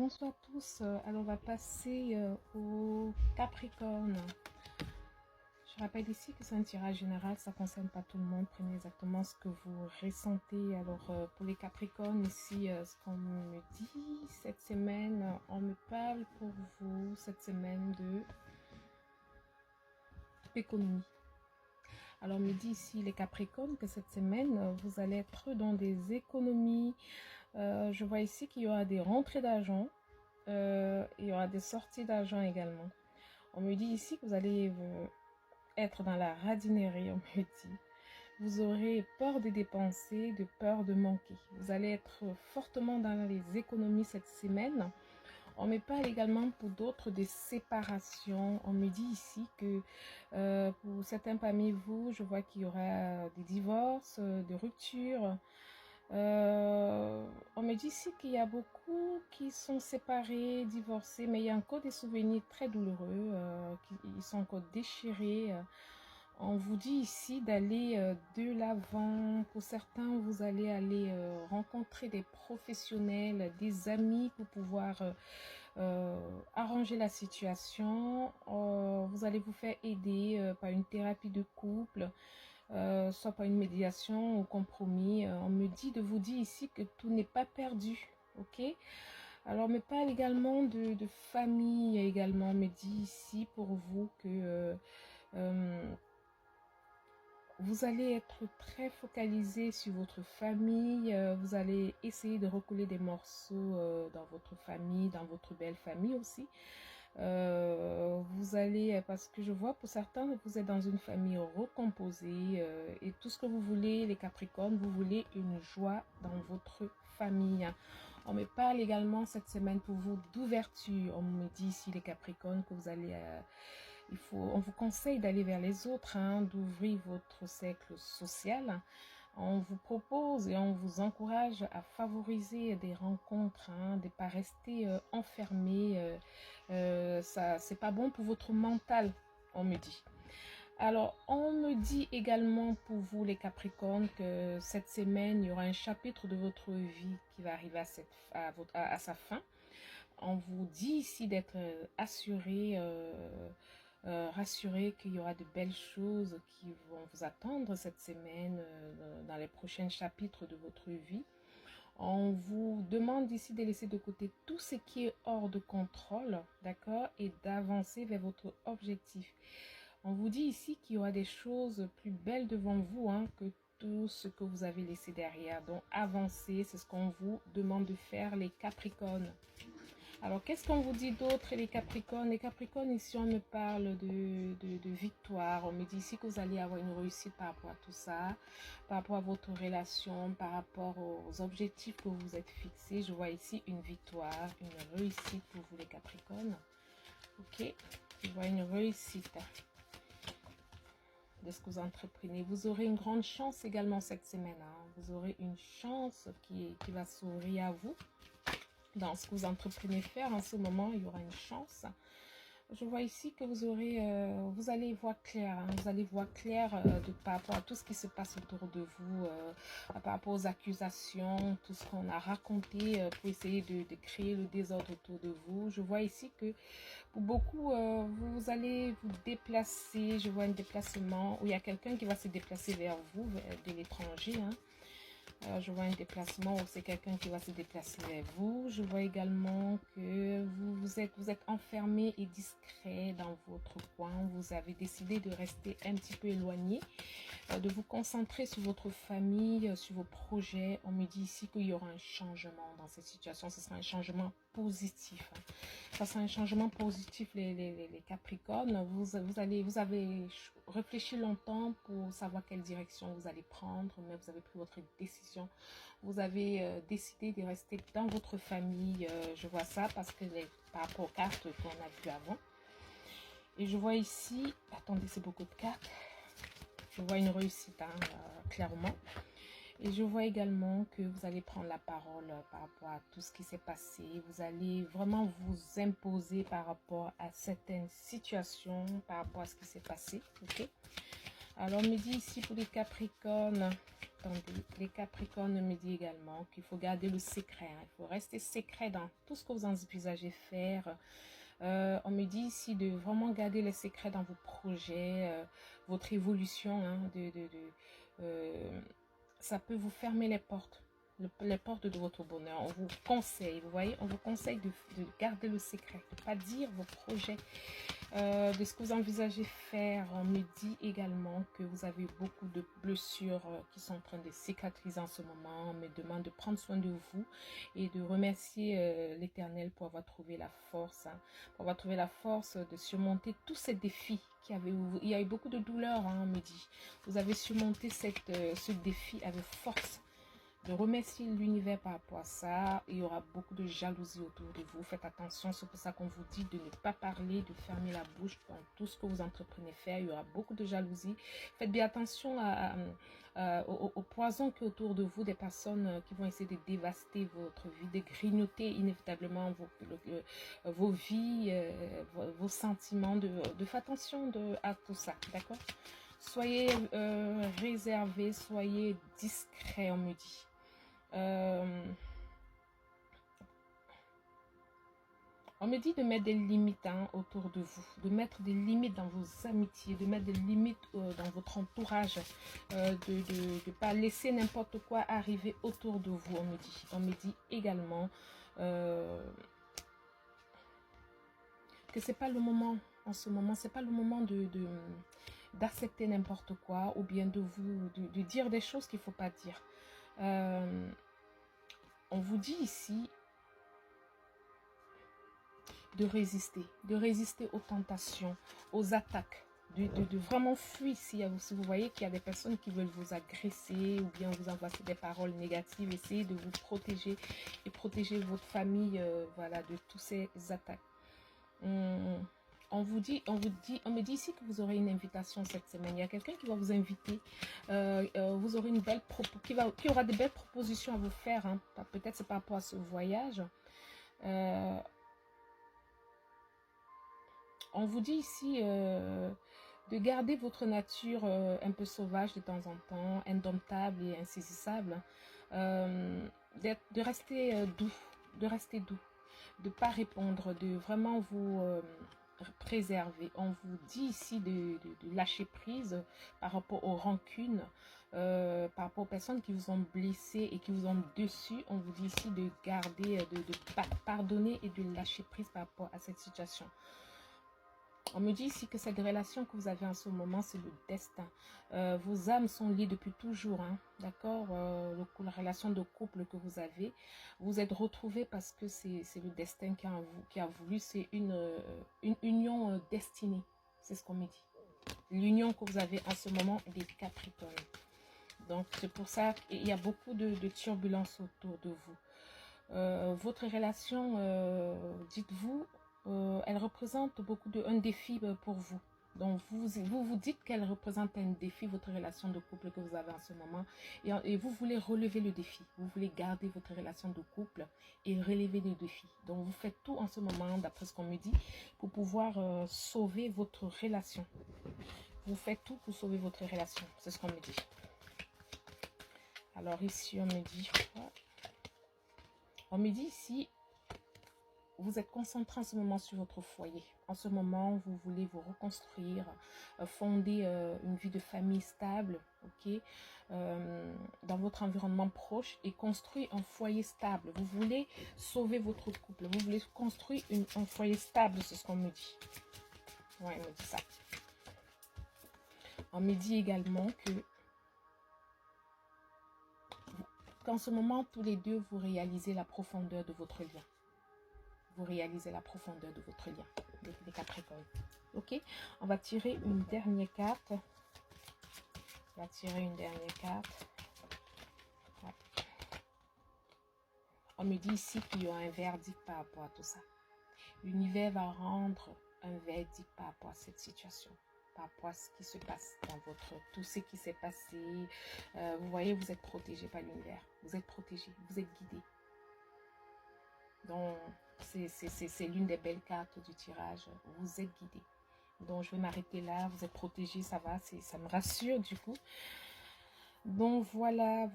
bonsoir à tous. Alors, on va passer au Capricorne. Je rappelle ici que c'est un tirage général, ça ne concerne pas tout le monde. Prenez exactement ce que vous ressentez. Alors, pour les Capricornes, ici, ce qu'on me dit cette semaine, on me parle pour vous cette semaine de économie. Alors, on me dit ici, les Capricornes, que cette semaine, vous allez être dans des économies. Je vois ici qu'il y aura des rentrées d'argent. Il y aura des sorties d'argent également. On me dit ici que vous allez être dans la radinerie, on me dit. Vous aurez peur de dépenser, de peur de manquer. Vous allez être fortement dans les économies cette semaine. On me parle également pour d'autres de séparation. On me dit ici que pour certains parmi vous, je vois qu'il y aura des divorces, des ruptures. On me dit ici qu'il y a beaucoup qui sont séparés, divorcés, mais il y a encore des souvenirs très douloureux, qui sont encore déchirés. On vous dit ici d'aller de l'avant. Pour certains, vous allez aller rencontrer des professionnels, des amis pour pouvoir arranger la situation. Vous allez vous faire aider par une thérapie de couple. Soit par une médiation ou compromis. On me dit de vous dire ici que tout n'est pas perdu, ok? Alors, on me parle également de famille également. On me dit ici pour vous que vous allez être très focalisé sur votre famille. Vous allez essayer de recoller des morceaux dans votre famille, dans votre belle famille aussi. Vous allez, parce que je vois pour certains, vous êtes dans une famille recomposée et tout ce que vous voulez, les Capricornes, vous voulez une joie dans votre famille. On me parle également cette semaine pour vous d'ouverture. On me dit ici les Capricornes que vous allez, on vous conseille d'aller vers les autres, hein, d'ouvrir votre cercle social. On vous propose et on vous encourage à favoriser des rencontres, hein, de ne pas rester enfermé. Ça, c'est pas bon pour votre mental, on me dit. Alors, on me dit également pour vous les Capricornes que cette semaine, il y aura un chapitre de votre vie qui va arriver à sa fin. On vous dit ici d'être assuré, rassuré qu'il y aura de belles choses qui vont vous attendre cette semaine dans les prochains chapitres de votre vie. On vous demande ici de laisser de côté tout ce qui est hors de contrôle, d'accord, et d'avancer vers votre objectif. On vous dit ici qu'il y aura des choses plus belles devant vous, hein, que tout ce que vous avez laissé derrière. Donc, avancez, c'est ce qu'on vous demande de faire, les Capricornes. Alors, qu'est-ce qu'on vous dit d'autre, les Capricornes? Les Capricornes, ici, on me parle de victoire. On me dit ici que vous allez avoir une réussite par rapport à tout ça, par rapport à votre relation, par rapport aux objectifs que vous vous êtes fixés. Je vois ici une victoire, une réussite pour vous, les Capricornes. Ok, je vois une réussite de ce que vous entreprenez. Vous aurez une grande chance également cette semaine. Hein. Vous aurez une chance qui va sourire à vous. Dans ce que vous entreprenez faire en ce moment, il y aura une chance. Je vois ici que vous allez voir clair, hein, vous allez voir clair par rapport à tout ce qui se passe autour de vous, par rapport aux accusations, tout ce qu'on a raconté pour essayer de créer le désordre autour de vous. Je vois ici que pour beaucoup, vous allez vous déplacer. Je vois un déplacement où il y a quelqu'un qui va se déplacer vers vous, de l'étranger, hein. Je vois un déplacement où c'est quelqu'un qui va se déplacer vers vous. Je vois également que vous êtes enfermé et discret dans votre coin. Vous avez décidé de rester un petit peu éloigné, de vous concentrer sur votre famille, sur vos projets. On me dit ici qu'il y aura un changement dans cette situation. Ce sera un changement positif. Ça sera un changement positif, les Capricornes. Vous avez réfléchi longtemps pour savoir quelle direction vous allez prendre, mais vous avez pris votre décision. Vous avez décidé de rester dans votre famille. Je vois ça parce que par rapport aux cartes qu'on a vues avant. Et je vois ici, attendez, c'est beaucoup de cartes. Je vois une réussite, hein, clairement. Et je vois également que vous allez prendre la parole par rapport à tout ce qui s'est passé. Vous allez vraiment vous imposer par rapport à certaines situations, par rapport à ce qui s'est passé. Ok. Alors, on me dit ici pour les Capricornes, attendez, les Capricornes me dit également qu'il faut garder le secret. Hein, il faut rester secret dans tout ce que vous envisagez faire. On me dit ici de vraiment garder les secrets dans vos projets, votre évolution. Hein, ça peut vous fermer les portes. Les portes de votre bonheur. On vous conseille, vous voyez, on vous conseille de garder le secret, de ne pas dire vos projets, de ce que vous envisagez faire. On me dit également que vous avez beaucoup de blessures qui sont en train de cicatriser en ce moment. On me demande de prendre soin de vous et de remercier l'Éternel pour avoir trouvé la force, hein, pour avoir trouvé la force de surmonter tous ces défis qui avaient. Il y a eu beaucoup de douleurs, hein, on me dit. Vous avez surmonté ce défi avec force. De remercier l'univers par rapport à ça. Il y aura beaucoup de jalousie autour de vous. Faites attention, c'est pour ça qu'on vous dit de ne pas parler, de fermer la bouche dans tout ce que vous entreprenez faire. Il y aura beaucoup de jalousie. Faites bien attention au poison qui est autour de vous, des personnes qui vont essayer de dévaster votre vie, de grignoter inévitablement vos vies, vos sentiments. De faire attention à tout ça, d'accord? Soyez réservé, soyez discret, on me dit. On me dit de mettre des limites, hein, autour de vous, de mettre des limites dans vos amitiés, de mettre des limites dans votre entourage, de ne pas laisser n'importe quoi arriver autour de vous, on me dit. On me dit également que c'est pas le moment, en ce moment, c'est pas le moment d'accepter n'importe quoi, ou bien de dire des choses qu'il ne faut pas dire. On vous dit ici de résister aux tentations, aux attaques, de vraiment fuir si vous voyez qu'il y a des personnes qui veulent vous agresser ou bien vous envoyer des paroles négatives. Essayez de vous protéger et protéger votre famille, voilà, de toutes ces attaques. On me dit ici que vous aurez une invitation cette semaine. Il y a quelqu'un qui va vous inviter. Vous aurez qui aura des belles propositions à vous faire. Hein. Peut-être c'est par rapport à ce voyage. On vous dit ici de garder votre nature un peu sauvage de temps en temps, indomptable et insaisissable. De rester doux, de ne pas répondre, de vraiment vous préserver. On vous dit ici de lâcher prise par rapport aux rancunes, par rapport aux personnes qui vous ont blessé et qui vous ont déçu. On vous dit ici de garder, de pardonner et de lâcher prise par rapport à cette situation. On me dit ici que cette relation que vous avez en ce moment, c'est le destin. Vos âmes sont liées depuis toujours, hein, d'accord? La relation de couple que vous avez, vous êtes retrouvés parce que c'est le destin qui a voulu. C'est une union destinée, c'est ce qu'on me dit. L'union que vous avez en ce moment des Capricornes. Donc, c'est pour ça qu'il y a beaucoup de turbulences autour de vous. Votre relation, dites-vous, elle représente un défi pour vous. Donc, vous dites qu'elle représente un défi, votre relation de couple que vous avez en ce moment. Et vous voulez relever le défi. Vous voulez garder votre relation de couple et relever le défi. Donc, vous faites tout en ce moment, d'après ce qu'on me dit, pour pouvoir sauver votre relation. Vous faites tout pour sauver votre relation. C'est ce qu'on me dit. Alors, ici, on me dit ici, vous êtes concentré en ce moment sur votre foyer. En ce moment, vous voulez vous reconstruire, fonder une vie de famille stable, ok, dans votre environnement proche et construire un foyer stable. Vous voulez sauver votre couple. Vous voulez construire un foyer stable, c'est ce qu'on me dit. Ouais, on me dit ça. On me dit également qu'en ce moment, tous les deux, vous réalisez la profondeur de votre lien. Vous réalisez la profondeur de votre lien, les Capricornes. Ok, on va tirer une dernière carte. On va tirer une dernière carte. Ouais. On me dit ici qu'il y aura un verdict par rapport à tout ça. L'univers va rendre un verdict par rapport à cette situation, par rapport à ce qui se passe dans tout ce qui s'est passé. Vous voyez, vous êtes protégé par l'univers. Vous êtes protégé, vous êtes guidé. Donc, c'est l'une des belles cartes du tirage. Vous êtes guidé. Donc, je vais m'arrêter là. Vous êtes protégés, ça va. Ça me rassure du coup. Donc, voilà.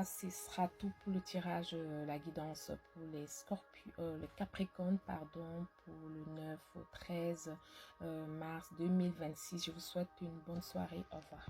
Ce sera tout pour le tirage, la guidance pour les Scorpions, les Capricornes, pardon, pour le 9 au 13 mars 2026. Je vous souhaite une bonne soirée. Au revoir.